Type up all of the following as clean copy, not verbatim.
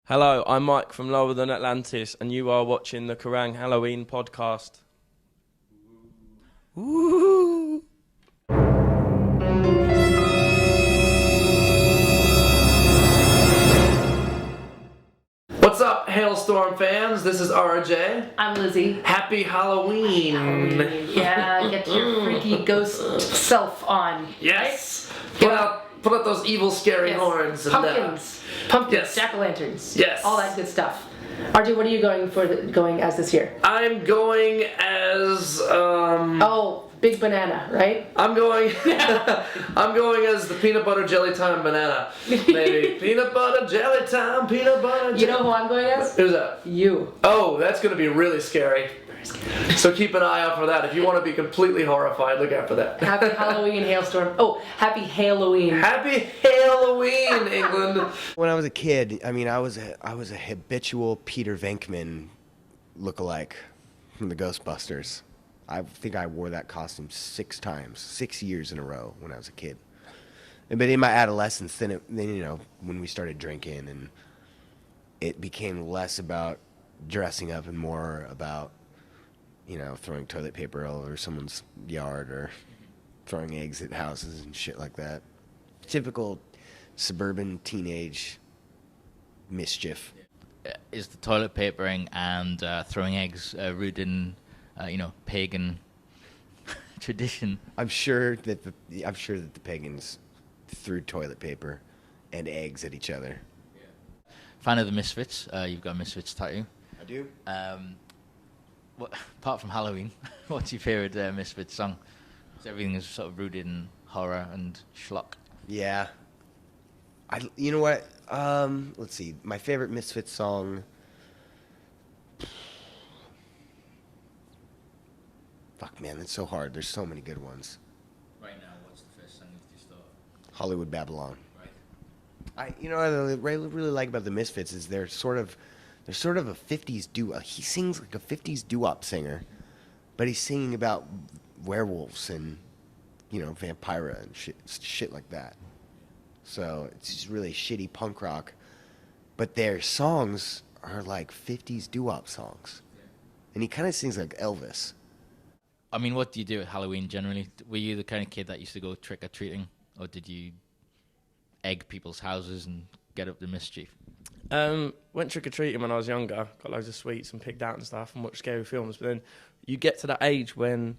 Hello, I'm Mike from Lower Than Atlantis, and you are watching the Kerrang Halloween podcast. Ooh. What's up, Halestorm fans? This is RJ. I'm Lizzie. Happy Halloween! Yeah, get your freaky ghost self on. Yes! Right? Put out those evil, scary horns. Pumpkins, Yes. jack-o'-lanterns. Yes. All that good stuff. RJ, what are you going as this year? I'm going as Oh, big banana, right? I'm going as the peanut butter jelly time banana. Maybe peanut butter jelly time, peanut butter jelly. You know who I'm going as? Who's that? You. Oh, that's going to be really scary. So keep an eye out for that. If you want to be completely horrified, look out for that. Happy Halloween, Halestorm. Oh, happy Halloween. Happy Halloween, England. When I was a kid, I mean, I was a habitual Peter Venkman lookalike from the Ghostbusters. I think I wore that costume 6 times, 6 years in a row when I was a kid. But in my adolescence, then when we started drinking, and it became less about dressing up and more about, throwing toilet paper all over someone's yard or throwing eggs at houses and shit like that. Typical suburban teenage mischief. Is the toilet papering and throwing eggs rooted in, pagan tradition? I'm sure that the pagans threw toilet paper and eggs at each other. Yeah. Fan of the Misfits? You've got a Misfits tattoo. I do. Apart from Halloween, what's your favorite Misfits song? So everything is sort of rooted in horror and schlock. Yeah. You know what? Let's see. My favorite Misfits song. Fuck, man, that's so hard. There's so many good ones. Right now, what's the first song you just thought? Hollywood Babylon. Right. What I really like about the Misfits is they're sort of a 50s doo-wop. He sings like a 50s doo-wop singer, but he's singing about werewolves and, vampira and shit like that. So it's just really shitty punk rock, but their songs are like 50s doo-wop songs. Yeah. And he kind of sings like Elvis. I mean, what do you do at Halloween generally? Were you the kind of kid that used to go trick-or-treating, or did you egg people's houses and get up to mischief? Went trick-or-treating when I was younger, got loads of sweets and pigged out and stuff and watched scary films, but then you get to that age when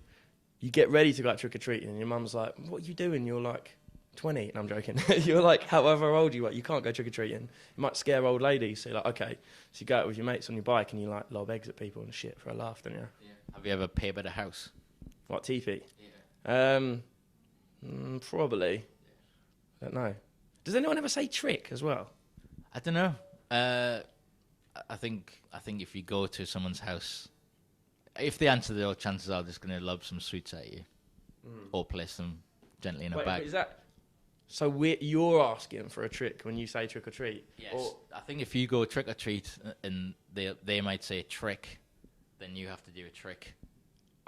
you get ready to go out trick-or-treating and your mum's like, what are you doing? You're like 20, and I'm joking. You're like, however old you are, you can't go trick-or-treating. You might scare old ladies, so you're like, okay. So you go out with your mates on your bike and you like lob eggs at people and shit for a laugh, don't you? Yeah. Have you ever papered a house? What, teepee? Yeah. Probably. Yeah. I don't know. Does anyone ever say trick as well? I don't know. I think if you go to someone's house, if they answer the chances are they're just going to lob some sweets at you, or place them gently in a bag. Is that so? You're asking for a trick when you say trick or treat? Yes. I think if you go trick or treat and they might say trick, then you have to do a trick.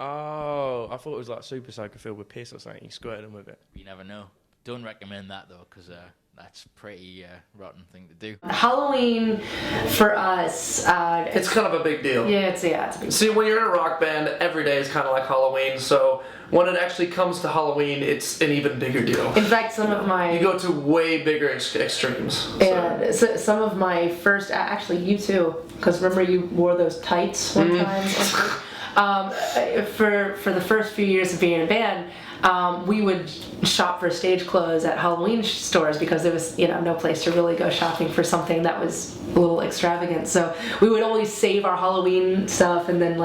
Oh, I thought it was like Super Soaker filled with piss or something. You squirt them with it. You never know. Don't recommend that though, because that's pretty rotten thing to do. Halloween for us. It's kind of a big deal. Yeah, it's a big deal. See, when you're in a rock band, every day is kind of like Halloween. So when it actually comes to Halloween, it's an even bigger deal. In fact, you go to way bigger extremes. And so some of my first, actually you too, because remember you wore those tights one time. For the first few years of being in a band, we would shop for stage clothes at Halloween stores because there was, no place to really go shopping for something that was a little extravagant. So we would always save our Halloween stuff and then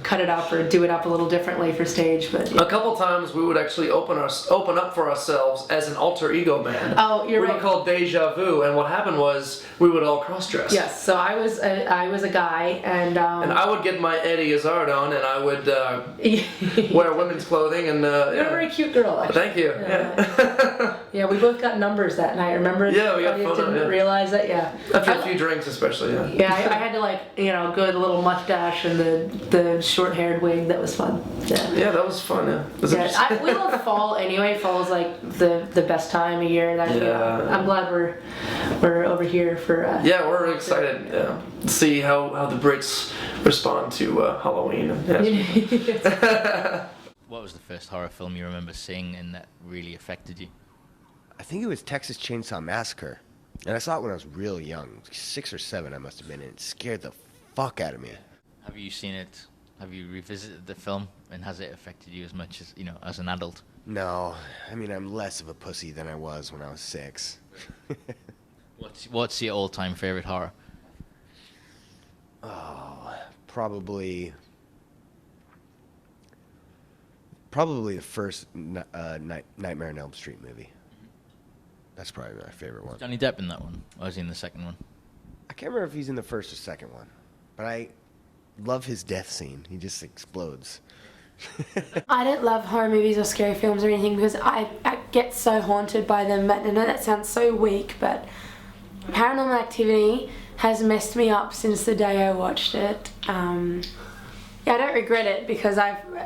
cut it up or do it up a little differently for stage. But a couple times we would actually open up for ourselves as an alter ego band. Oh, you're right. We were called Deja Vu, and what happened was we would all cross-dress. Yes. So I was a guy, and I would get my Eddie Izzard on, and I would wear women's clothing and You're a very cute girl, actually. Thank you. Yeah. Yeah, we both got numbers that night. Remember? Yeah, we got You photo, didn't yeah. realize that. Yeah. After a few drinks, especially. Yeah. Yeah, I had to go with the little mustache and the short-haired wig. That was fun. Yeah. Yeah, that was fun. Yeah. It was Yeah, interesting. we love fall anyway. Fall is like the best time of year. I'm glad we're over here for. Yeah, we're excited. Yeah, to see how the Brits respond to Halloween. Yeah. What was the first horror film you remember seeing and that really affected you? I think it was Texas Chainsaw Massacre. And I saw it when I was real young. 6 or 7 I must have been, and it scared the fuck out of me. Have you seen it? Have you revisited the film, and has it affected you as much as, as an adult? No, I mean, I'm less of a pussy than I was when I was 6. What's your all-time favorite horror? Oh, probably the first Nightmare on Elm Street movie. That's probably my favorite one. Johnny Depp in that one, or was he in the second one? I can't remember if he's in the first or second one, but I love his death scene. He just explodes. I don't love horror movies or scary films or anything because I get so haunted by them. But I know that sounds so weak, but Paranormal Activity has messed me up since the day I watched it. Yeah, I don't regret it because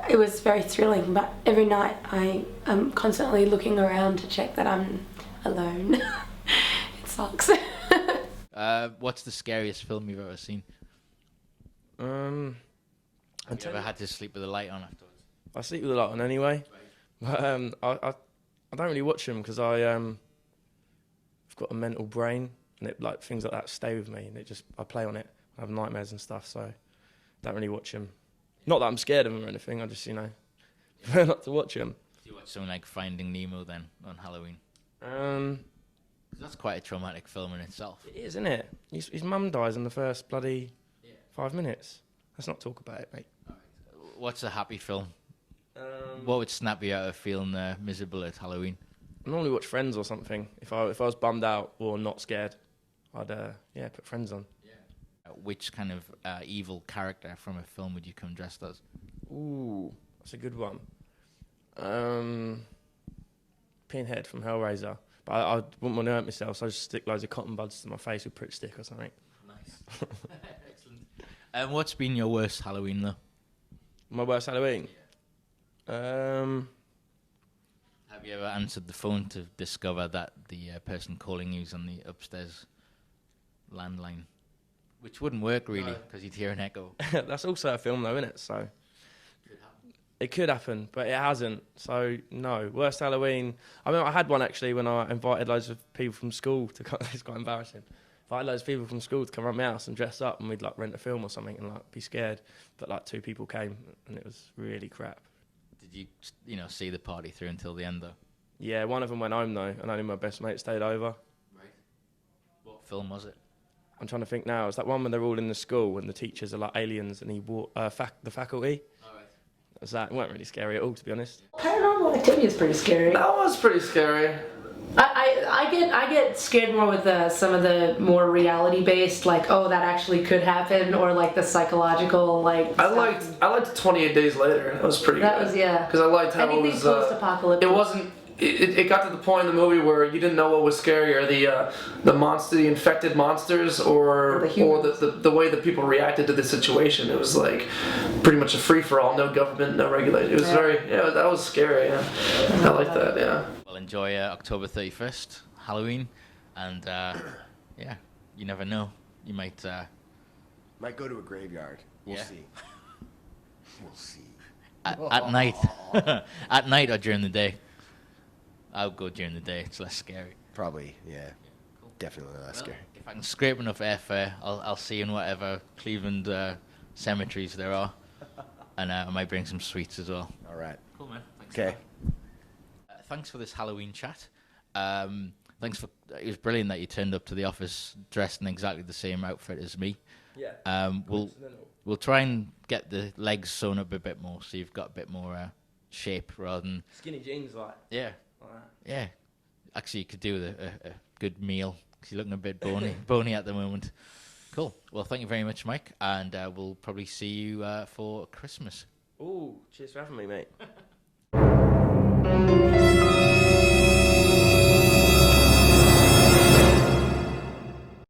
it was very thrilling, but every night I am constantly looking around to check that I'm alone. It sucks. What's the scariest film you've ever seen? Have you ever had to sleep with the light on afterwards? I sleep with the light on anyway, but I don't really watch them because I've got a mental brain, and things like that stay with me, and I play on it. I have nightmares and stuff, so don't really watch them. Not that I'm scared of them or anything. I just prefer not to watch them. Do you watch something like Finding Nemo then on Halloween? 'Cause that's quite a traumatic film in itself. It is, isn't it? His mum dies in the first bloody 5 minutes. Let's not talk about it, mate. What's a happy film? What would snap you out of feeling miserable at Halloween? I normally watch Friends or something. If I was bummed out or not scared, I'd put Friends on. Which kind of evil character from a film would you come dressed as? Ooh, that's a good one. Pinhead from Hellraiser. But I wouldn't want to hurt myself, so I just stick loads of cotton buds to my face with Pritt stick or something. Nice. Excellent. What's been your worst Halloween, though? My worst Halloween? Have you ever answered the phone to discover that the person calling you is on the upstairs landline? Which wouldn't work, really, because you'd hear an echo. That's also a film, though, isn't it? So it could happen, but it hasn't. So no, worst Halloween. I mean, I had one actually when I invited loads of people from school to come. It's quite embarrassing. I had loads of people from school to come around my house and dress up, and we'd rent a film or something and be scared. But 2 people came, and it was really crap. Did you, see the party through until the end, though? Yeah, one of them went home though, and only my best mate stayed over. Right. What film was it? I'm trying to think now. It's that one when they're all in the school and the teachers are like aliens, and he walked the faculty. All right. It weren't really scary at all, to be honest. Paranormal Activity is pretty scary. That was pretty scary. I get scared more with some of the more reality based, that actually could happen, or the psychological I liked 28 Days Later. That was pretty That good. was, yeah. Because I liked how Anything it was. post-apocalyptic. It wasn't. It got to the point in the movie where you didn't know what was scarier, the infected monsters, or the way that people reacted to the situation. It was pretty much a free for all, no government, no regulation. It was that was scary. Yeah, I like that. Yeah. Well, enjoy October 31st, Halloween, and you never know. You might Might go to a graveyard. We'll Yeah. see. We'll see. at night, at night or during the day. I'll go during the day. It's less scary. Probably, yeah. Definitely less scary. If I can scrape enough airfare, I'll see you in whatever Cleveland cemeteries there are, and I might bring some sweets as well. All right. Cool, man. Thanks. Okay. Thanks for this Halloween chat. It was brilliant that you turned up to the office dressed in exactly the same outfit as me. Yeah. We'll try and get the legs sewn up a bit more, so you've got a bit more shape rather than Skinny jeans, yeah. like that. Yeah, actually, you could do with a good meal because you're looking a bit bony at the moment. Cool. Well, thank you very much, Mike, and we'll probably see you for Christmas. Ooh, cheers for having me, mate.